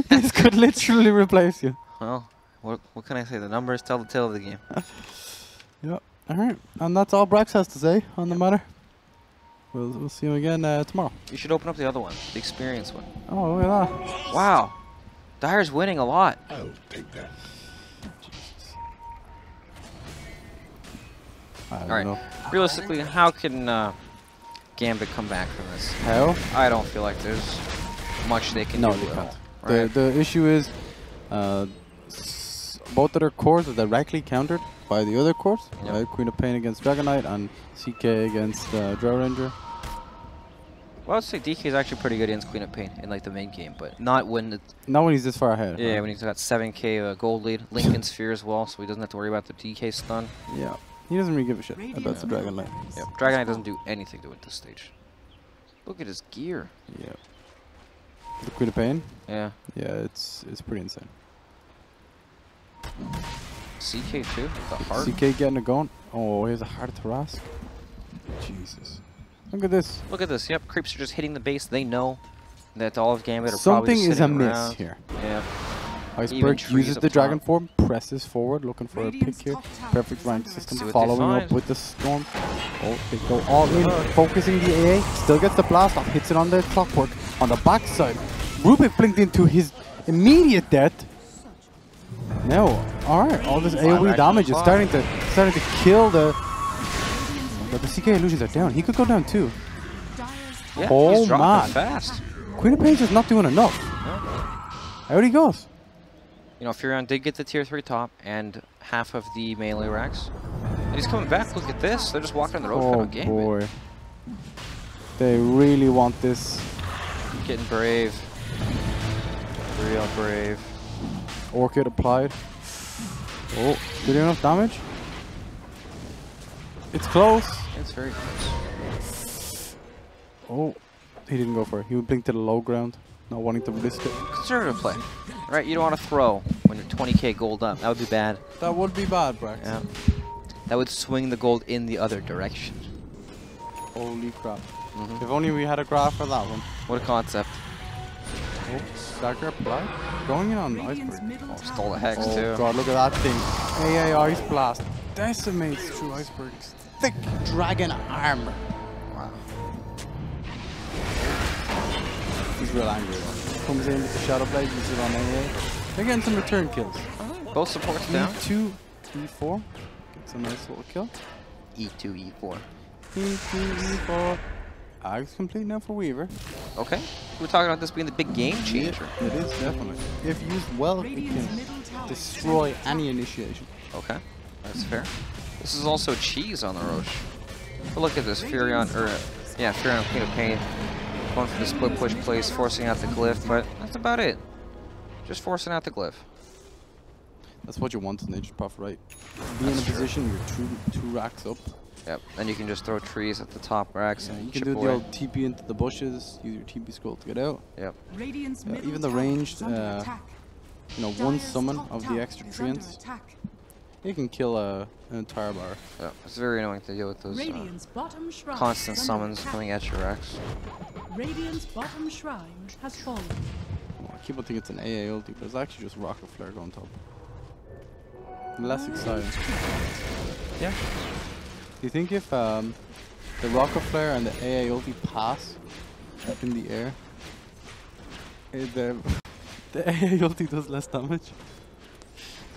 This could literally replace you.
Well, what can I say? The numbers tell the tale of the game.
Yep. Alright. And that's all Brex has to say on the matter. We'll see him again tomorrow.
You should open up the other one, the experience one.
Oh, look at that.
Wow. Dyer's winning a lot.
I'll take that.
I don't
Alright.
know.
Realistically, how can Gambit come back from this?
How?
I don't feel like there's much they can
No,
do
they
at
can't.
all. Right?
The issue is both of their cores are directly countered by the other cores.
Yep.
Right? Queen of Pain against Dragon Knight and CK against Drow Ranger.
Well, I'd say DK is actually pretty good against Queen of Pain in like the main game, but not when the
Not when he's this far ahead.
yeah
right?
when he's got 7k gold lead, Lincoln Sphere as well, so he doesn't have to worry about the DK stun.
Yeah. He doesn't really give a shit about the Dragon Knight.
Yep. Dragon Knight doesn't do anything to win this stage. Look at his gear.
Yeah. The Queen of Pain?
Yeah.
Yeah, it's pretty insane.
CK too. The heart.
CK getting it going. Oh, here's a Heart of Tarrasque. Jesus. Look at this.
Look at this. Yep. Creeps are just hitting the base. They know that all of Gambit are
Something
probably
is
sitting
amiss
around.
here.
Yeah.
Iceberg
trees
uses
up
the dragon
top.
form, presses forward, looking for a pick
Radiant's
here.
top tower
Perfect
is
rank
under
system,
attack.
following
See what they
up
find.
with the storm. Oh, they go all in, focusing the AA. Still gets the blast off, hits it on the clockwork. On the backside, Rubik blinked into his immediate death. No, alright, all this AoE
back
damage is
to
starting to kill the. But the CK illusions are down. He could go down too.
Yeah.
Oh,
he's dropping
man.
fast.
Queen of Pain's just not doing enough. Out he goes.
You know, Furion did get the tier 3 top and half of the melee racks. And he's coming back. Look at this. They're just walking on the road
Oh
on Gambit.
boy. They really want this.
Getting brave. Real brave.
Orchid applied. Oh, did he do enough damage? It's close.
It's very close.
Oh, he didn't go for it. He would blink to the low ground, not wanting to risk it.
Conservative play. Right? You don't want to throw when you're 20k gold up. That would be bad.
That would be bad, Brax.
Yeah. That would swing the gold in the other direction.
Holy crap.
Mhm.
If only we had a graph for that one.
What a concept.
Oh, dagger applied. Going in on
Radiant's
Iceberg.
middle
Oh,
tower
stole the hex
is
too.
Oh god, look at that thing. AA Ice Blast. Decimates through Iceberg's thick dragon armor.
Wow.
He's real angry though. Comes in with the Shadow Blade, uses it on AA. They're getting some return kills.
Both supports down.
E2, E4. Gets a nice little kill.
E2, E4.
E2, E4. Ag's complete now for Weaver.
Okay. We're talking about this being the big game changer.
It is definitely. If used well, it
Radiant's
can
middle tower
destroy
is
any initiation.
Okay. That's fair. This is also cheese on the Roche. But look at this. Furion, Furion Queen of Pain. Going for the split push place, forcing out the glyph, but that's about it. Just forcing out the glyph.
That's what you want in Nature's Prophet, right? Be in a
That's true.
position you're two racks up.
Yep. Then you can just throw trees at the top racks
Yeah,
and
you can
chip
do the
away.
old TP into the bushes, use your TP scroll to get out.
Yep.
Radiant's
Yeah,
middle
even the
tower
ranged,
is under attack.
One
Dire's
summon
top
of the
tower
extra
is under
treants,
attack.
you can kill an entire bar.
Yep. It's very annoying to deal with those
Radiant's bottom shrine
constant
is under
summons
attack.
coming at your racks.
Radiant's bottom shrine has fallen.
Oh, I keep on thinking it's an AA ulti, but it's actually just Rocket Flare going top. Less exciting.
Yeah.
Do you think if the Rocket Flare and the AA ulti pass up in the air, the AA ulti does less damage?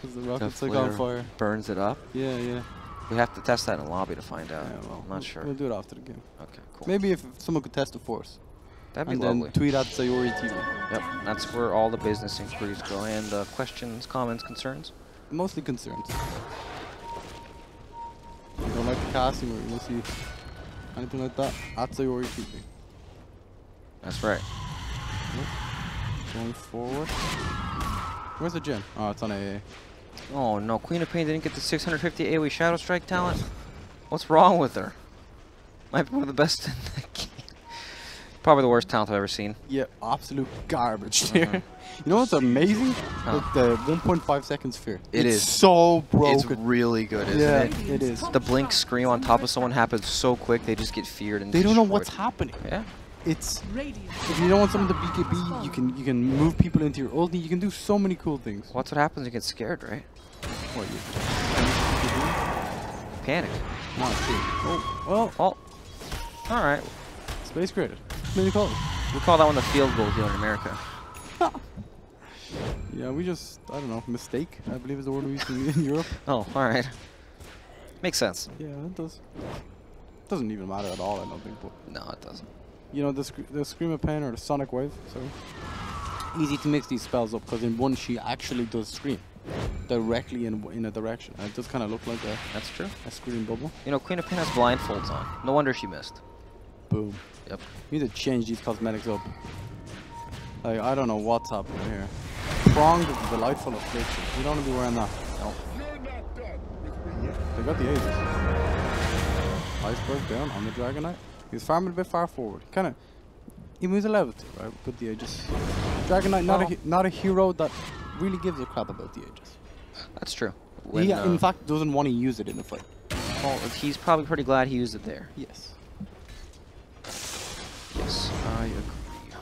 Because the rocket's like on fire.
Burns it up.
Yeah.
We have to test that in lobby to find out.
Yeah, well,
I'm not sure.
We'll do it after the game.
Okay, cool.
Maybe if someone could test the force.
That'd be
And
lovely.
then tweet at Sayori TV.
Yep, that's where all the business inquiries go, and questions, comments, concerns.
Mostly concerns. If you don't like the casting or you want to see anything like that, at Sayori TV.
That's right.
Going forward. Where's the gem? Oh, it's on AA.
Oh no, Queen of Pain didn't get the 650 AoE Shadow Strike talent. What's wrong with her? Might be one of the best in the game. Probably the worst talent I've ever seen.
Yeah, absolute garbage there. You know what's amazing? The 1.5 second sphere.
It
it's
is.
so broken.
It's really good, isn't
yeah,
it?
it is.
The blink scream on top of someone happens so quick, they just get feared and
They don't know
destroyed.
what's happening.
Yeah.
It's
Radiant.
if you don't want someone to BKB, you can move people into your ulti. You can do so many cool things.
What's what happens? You get scared, right?
What you?
Panic.
Not true. Oh, well,
Oh. All right.
space created. Maybe call it.
We call that one the field goal here in America.
Yeah, we just I don't know mistake. I believe is the word we use in Europe.
Oh, all right. Makes sense.
Yeah, it does. Doesn't even matter at all. I don't think. But
No, it doesn't.
you know the Scream of Pain or the Sonic Wave. So easy to mix these spells up because in one she actually does scream directly in a direction. And it does kind of look like
That's true.
a scream bubble.
You know, Queen of Pain has blindfolds on. No wonder she missed.
Boom.
Yep.
We need to change these cosmetics up. Like I don't know what's happening here. Pronged is delightful affliction. You don't want to be wearing that.
No.
They got the Aegis. Iceberg down on the Dragonite. He's farming a bit far forward. Kind of. He was allowed to, right? With the Aegis. Dragonite, not a hero that really gives a crap about the Aegis.
That's true.
He, in fact, doesn't want to use it in the fight.
Well, he's probably pretty glad he used it there.
Yes.
Yes, I agree.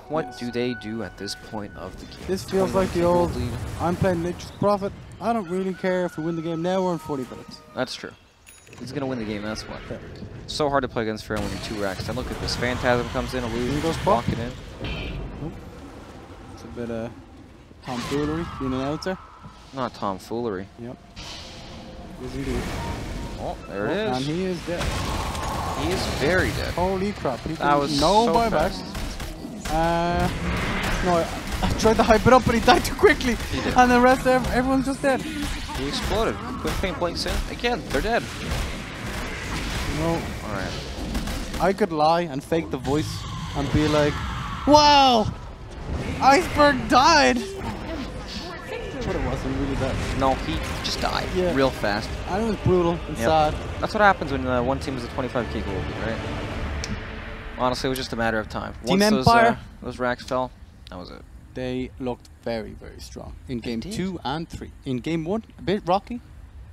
What
Yes.
do they do at this point of the game?
This feels like the
21
old.
lead.
I'm playing Nature's Prophet. I don't really care if we win the game now or in 40 minutes.
That's true. He's gonna win the game. That's what. So hard to play against Fair when you're 2 racks. And look at this. Phantasm comes in,
Here
illusion,
goes
just
Pop.
walking in.
It's a bit of tomfoolery being an outer.
Not tomfoolery.
Yep. Yes, indeed.
Oh, there it
And
is.
he is dead.
He is very dead.
Holy crap. He
That was
no
so
buybacks.
fast.
No, I tried to hype it up, but he died too quickly.
He did.
And the rest of everyone's just dead.
He exploded. Queen Pain blinks in. Again, they're dead.
No,
Alright.
I could lie and fake the voice and be like, wow, Iceberg died. But it wasn't really that.
No, he just died
Yeah.
real fast.
And it was brutal and
Yep.
sad.
That's what happens when one team is a 25k goal lead, right? Honestly, it was just a matter of time.
Team
Once
Empire.
those racks fell, that was it.
They looked very, very strong in game
did.
2 and 3. In game 1, a bit rocky.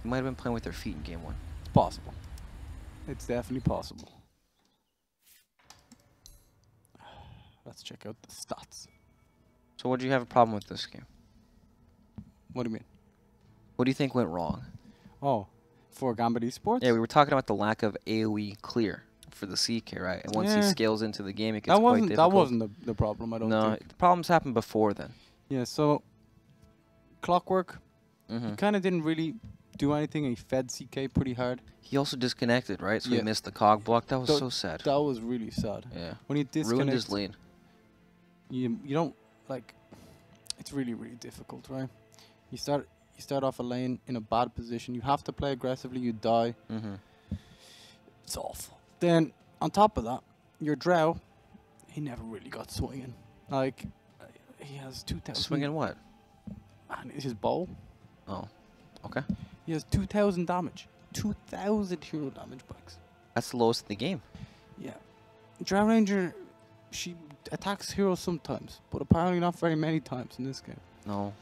They might have been playing with their feet in game 1.
It's possible. It's definitely possible. Let's check out the stats.
So what do you have a problem with this game?
What do you mean?
What do you think went wrong?
Oh, for Gambit Esports?
Yeah, we were talking about the lack of AoE clear for the CK, right? And once he
Yeah.
scales into the game, it gets
that
quite
wasn't
difficult.
that wasn't the problem, I don't
No,
think.
the problems happened before then.
Yeah, so Clockwork,
Mm-hmm.
he kind of didn't really do anything. He fed CK pretty hard.
He also disconnected, right? So
Yeah.
he missed the cog block. That was
Tho-
so sad.
That was really sad.
Yeah.
When you
Ruined his
disconnect,
lane.
you don't like. It's really difficult, right? You start off a lane in a bad position. You have to play aggressively. You die.
Mm-hmm.
It's awful. Then on top of that, your Drow, he never really got swinging. Like he has 2,000.
Swinging what?
And his bow.
Oh, okay.
He has 2,000 damage. 2,000 hero damage bucks.
That's the lowest in the game.
Yeah. Drow Ranger, she attacks heroes sometimes, but apparently not very many times in this game.
No.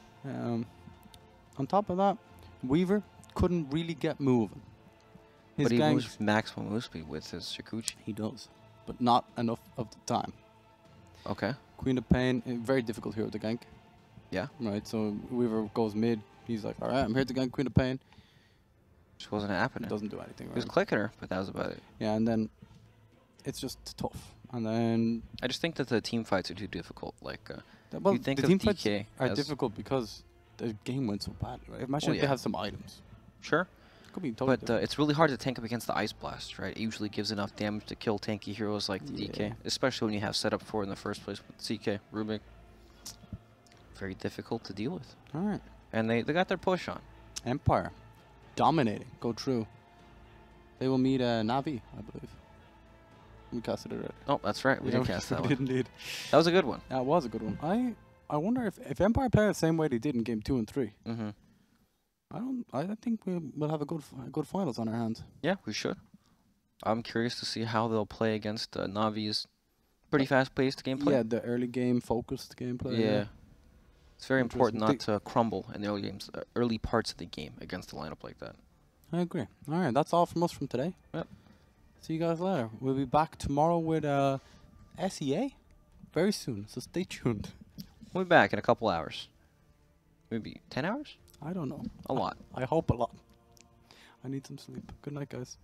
On top of that, Weaver couldn't really get moving. His
But he
ganks,
moves maximum move speed with his Shikuchi.
he does, but not enough of the time.
Okay.
Queen of Pain, a very difficult hero to gank.
Yeah.
Right, so Weaver goes mid. He's like, alright, I'm here to gank Queen of Pain.
Just wasn't
He
happening.
doesn't do anything,
He was
right?
clicking her, but that was about it.
Yeah, and then it's just tough. And then
I just think that the team fights are too difficult. Like,
well,
you think
the
of
team fights
DK
are
as-
difficult because the game went so badly, right? Imagine
Well,
if
yeah.
they have some items.
Sure.
Could be totally
But it's really hard to tank up against the Ice Blast, right? It usually gives enough damage to kill tanky heroes like the DK.
Yeah.
Especially when you have setup for it in the first place with CK, Rubik. Very difficult to deal with.
Alright.
And they got their push on.
Empire. Dominating. Go true. They will meet Navi, I believe. We casted it already.
Oh, that's right. We
Yeah,
did cast that
we
one.
did indeed.
That was a good one.
That was a good one. I wonder if Empire play the same way they did in game 2 and 3.
Mm-hmm.
I think we'll have a good finals on our hands.
Yeah, we should. I'm curious to see how they'll play against Navi's pretty fast-paced gameplay.
Yeah, the early game focused gameplay.
Yeah. It's very important not
Interesting.
to crumble in the early games, early parts of the game against a lineup like that.
I agree. All right, that's all from us from today.
Yep.
See you guys later. We'll be back tomorrow with SEA very soon, so stay tuned.
We'll be back in a couple hours. Maybe 10 hours?
I don't know.
A lot.
I hope a lot. I need some sleep. Good night, guys.